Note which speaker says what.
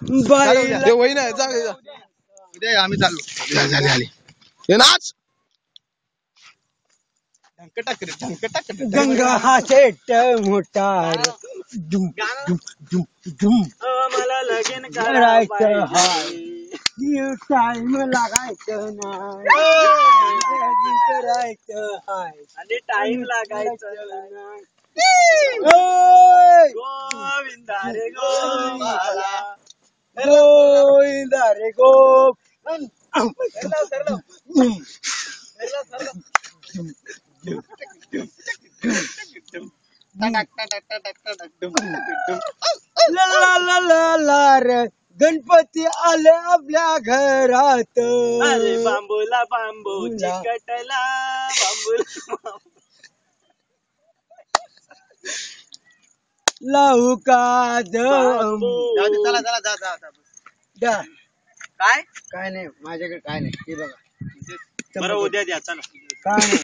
Speaker 1: ते वही नाही जा उद्या आम्ही चाललो झाले हे नाच
Speaker 2: गंगा हा शेट मोटार
Speaker 3: मला लगीन
Speaker 2: करायचं हाय टाइम लागायचं नाही करायचं हाय
Speaker 3: आणि टाइम लागायचं गोविंदा रे गोपाला
Speaker 2: गोविंदा रे गोप गणपती आले आपल्या घरात
Speaker 3: अरे बांबूला बांबू चिकटला बांबूला
Speaker 2: लावू का
Speaker 3: चला
Speaker 2: द्या
Speaker 3: काय
Speaker 2: काय नाही माझ्याकडे काय नाही हे बघा
Speaker 3: बरं उद्या द्या चला
Speaker 2: काय नाही